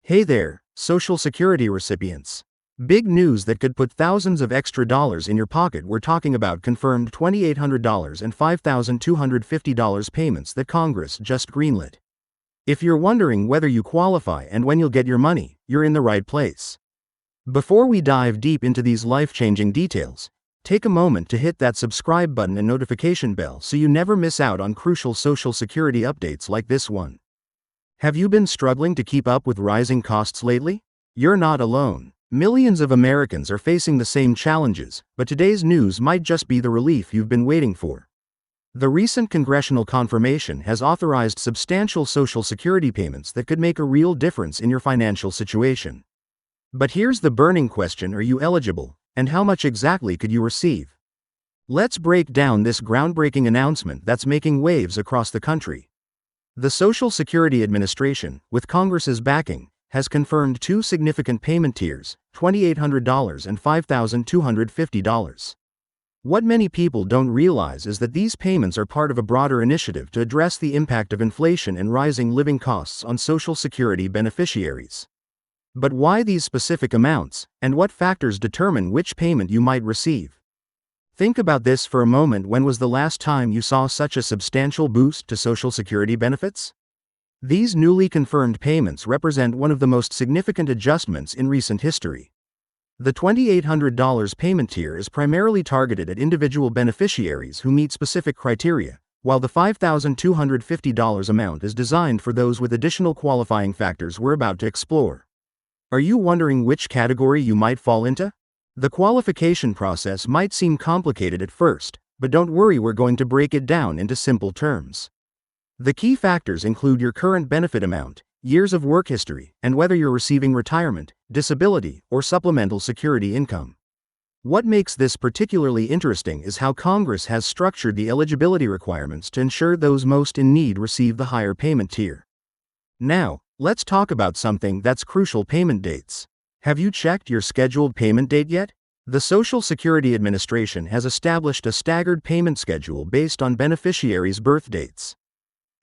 Hey there, Social Security recipients. Big news that could put thousands of extra dollars in your pocket. We're talking about confirmed $2,800 and $5,250 payments that Congress just greenlit. If you're wondering whether you qualify and when you'll get your money, you're in the right place. Before we dive deep into these life-changing details, take a moment to hit that subscribe button and notification bell so you never miss out on crucial Social Security updates like this one. Have you been struggling to keep up with rising costs lately? You're not alone. Millions of Americans are facing the same challenges, but today's news might just be the relief you've been waiting for. The recent congressional confirmation has authorized substantial Social Security payments that could make a real difference in your financial situation. But here's the burning question: are you eligible, and how much exactly could you receive? Let's break down this groundbreaking announcement that's making waves across the country. The Social Security Administration, with Congress's backing, has confirmed two significant payment tiers, $2,800 and $5,250. What many people don't realize is that these payments are part of a broader initiative to address the impact of inflation and rising living costs on Social Security beneficiaries. But why these specific amounts, and what factors determine which payment you might receive? Think about this for a moment. When was the last time you saw such a substantial boost to Social Security benefits? These newly confirmed payments represent one of the most significant adjustments in recent history. The $2,800 payment tier is primarily targeted at individual beneficiaries who meet specific criteria, while the $5,250 amount is designed for those with additional qualifying factors we're about to explore. Are you wondering which category you might fall into? The qualification process might seem complicated at first, but don't worry, we're going to break it down into simple terms. The key factors include your current benefit amount, years of work history, and whether you're receiving retirement, disability, or supplemental security income. What makes this particularly interesting is how Congress has structured the eligibility requirements to ensure those most in need receive the higher payment tier. Now, let's talk about something that's crucial: payment dates. Have you checked your scheduled payment date yet? The Social Security Administration has established a staggered payment schedule based on beneficiaries' birth dates.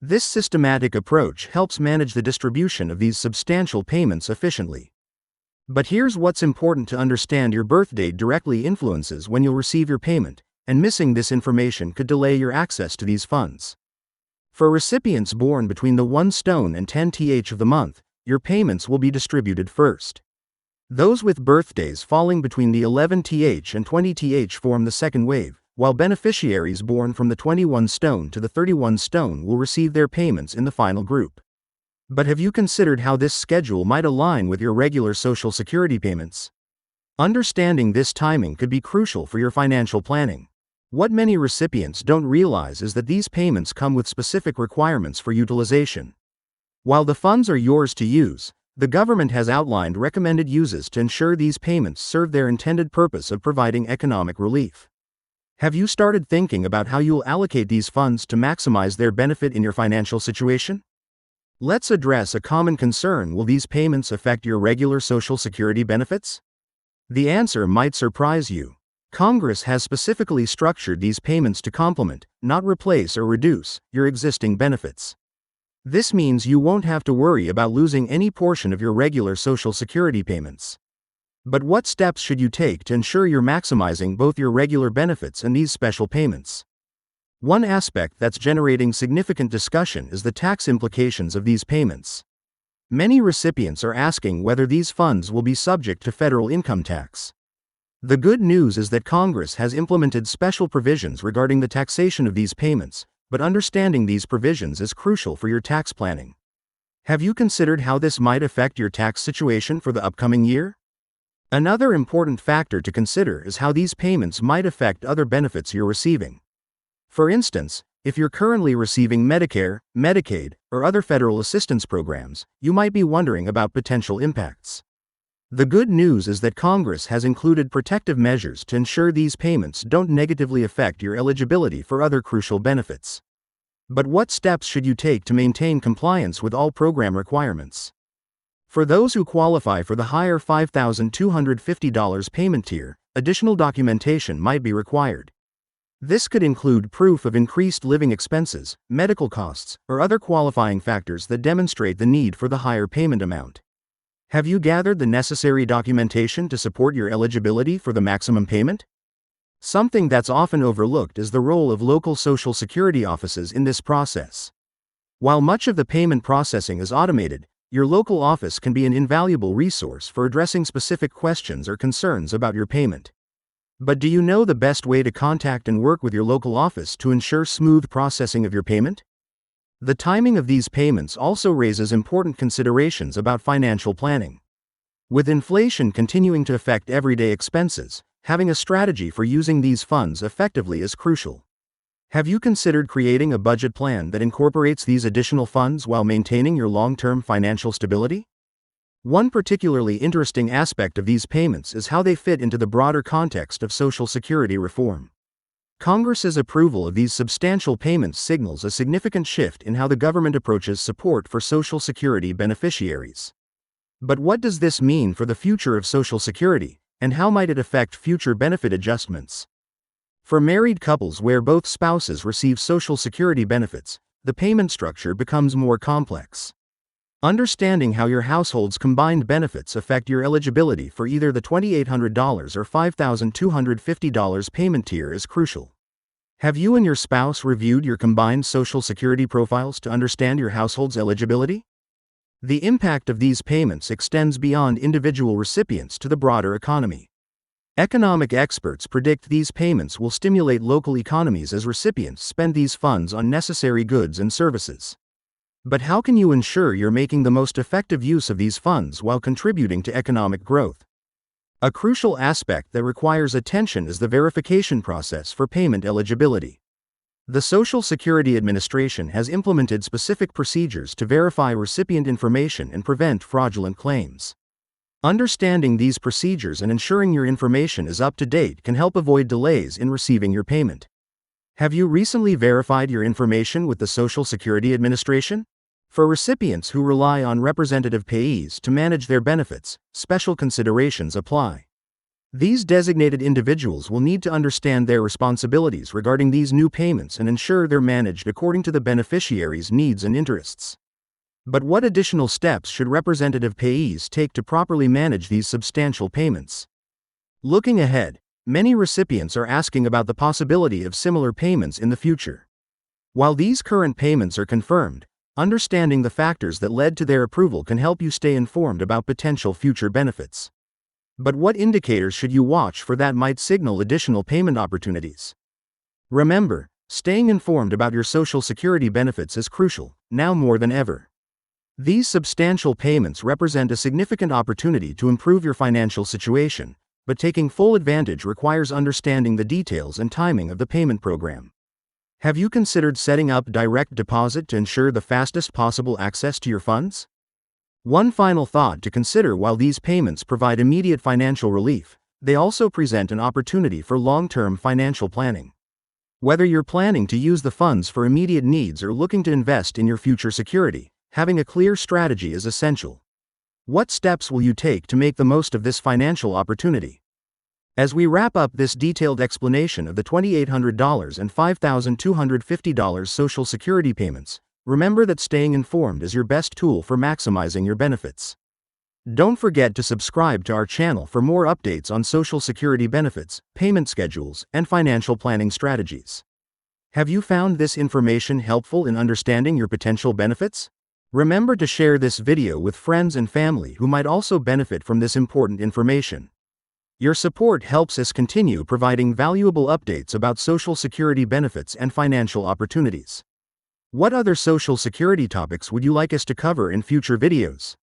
This systematic approach helps manage the distribution of these substantial payments efficiently. But here's what's important to understand: your birth date directly influences when you'll receive your payment, and missing this information could delay your access to these funds. For recipients born between the 1 and 10th of the month, your payments will be distributed first. Those with birthdays falling between the 11th and 20th form the second wave, while beneficiaries born from the 21 to the 31 will receive their payments in the final group. But have you considered how this schedule might align with your regular Social Security payments? Understanding this timing could be crucial for your financial planning. What many recipients don't realize is that these payments come with specific requirements for utilization. While the funds are yours to use, the government has outlined recommended uses to ensure these payments serve their intended purpose of providing economic relief. Have you started thinking about how you'll allocate these funds to maximize their benefit in your financial situation? Let's address a common concern: will these payments affect your regular Social Security benefits? The answer might surprise you. Congress has specifically structured these payments to complement, not replace or reduce, your existing benefits. This means you won't have to worry about losing any portion of your regular Social Security payments. But what steps should you take to ensure you're maximizing both your regular benefits and these special payments? One aspect that's generating significant discussion is the tax implications of these payments. Many recipients are asking whether these funds will be subject to federal income tax. The good news is that Congress has implemented special provisions regarding the taxation of these payments, but understanding these provisions is crucial for your tax planning. Have you considered how this might affect your tax situation for the upcoming year? Another important factor to consider is how these payments might affect other benefits you're receiving. For instance, if you're currently receiving Medicare, Medicaid, or other federal assistance programs, you might be wondering about potential impacts. The good news is that Congress has included protective measures to ensure these payments don't negatively affect your eligibility for other crucial benefits. But what steps should you take to maintain compliance with all program requirements? For those who qualify for the higher $5,250 payment tier, additional documentation might be required. This could include proof of increased living expenses, medical costs, or other qualifying factors that demonstrate the need for the higher payment amount. Have you gathered the necessary documentation to support your eligibility for the maximum payment? Something that's often overlooked is the role of local Social Security offices in this process. While much of the payment processing is automated, your local office can be an invaluable resource for addressing specific questions or concerns about your payment. But do you know the best way to contact and work with your local office to ensure smooth processing of your payment? The timing of these payments also raises important considerations about financial planning. With inflation continuing to affect everyday expenses, having a strategy for using these funds effectively is crucial. Have you considered creating a budget plan that incorporates these additional funds while maintaining your long-term financial stability? One particularly interesting aspect of these payments is how they fit into the broader context of Social Security reform. Congress's approval of these substantial payments signals a significant shift in how the government approaches support for Social Security beneficiaries. But what does this mean for the future of Social Security, and how might it affect future benefit adjustments? For married couples where both spouses receive Social Security benefits, the payment structure becomes more complex. Understanding how your household's combined benefits affect your eligibility for either the $2,800 or $5,250 payment tier is crucial. Have you and your spouse reviewed your combined Social Security profiles to understand your household's eligibility? The impact of these payments extends beyond individual recipients to the broader economy. Economic experts predict these payments will stimulate local economies as recipients spend these funds on necessary goods and services. But how can you ensure you're making the most effective use of these funds while contributing to economic growth? A crucial aspect that requires attention is the verification process for payment eligibility. The Social Security Administration has implemented specific procedures to verify recipient information and prevent fraudulent claims. Understanding these procedures and ensuring your information is up to date can help avoid delays in receiving your payment. Have you recently verified your information with the Social Security Administration? For recipients who rely on representative payees to manage their benefits, special considerations apply. These designated individuals will need to understand their responsibilities regarding these new payments and ensure they're managed according to the beneficiary's needs and interests. But what additional steps should representative payees take to properly manage these substantial payments? Looking ahead, many recipients are asking about the possibility of similar payments in the future. While these current payments are confirmed, understanding the factors that led to their approval can help you stay informed about potential future benefits. But what indicators should you watch for that might signal additional payment opportunities? Remember, staying informed about your Social Security benefits is crucial, now more than ever. These substantial payments represent a significant opportunity to improve your financial situation, but taking full advantage requires understanding the details and timing of the payment program. Have you considered setting up direct deposit to ensure the fastest possible access to your funds? One final thought to consider: while these payments provide immediate financial relief, they also present an opportunity for long-term financial planning. Whether you're planning to use the funds for immediate needs or looking to invest in your future security, having a clear strategy is essential. What steps will you take to make the most of this financial opportunity? As we wrap up this detailed explanation of the $2,800 and $5,250 Social Security payments, remember that staying informed is your best tool for maximizing your benefits. Don't forget to subscribe to our channel for more updates on Social Security benefits, payment schedules, and financial planning strategies. Have you found this information helpful in understanding your potential benefits? Remember to share this video with friends and family who might also benefit from this important information. Your support helps us continue providing valuable updates about Social Security benefits and financial opportunities. What other Social Security topics would you like us to cover in future videos?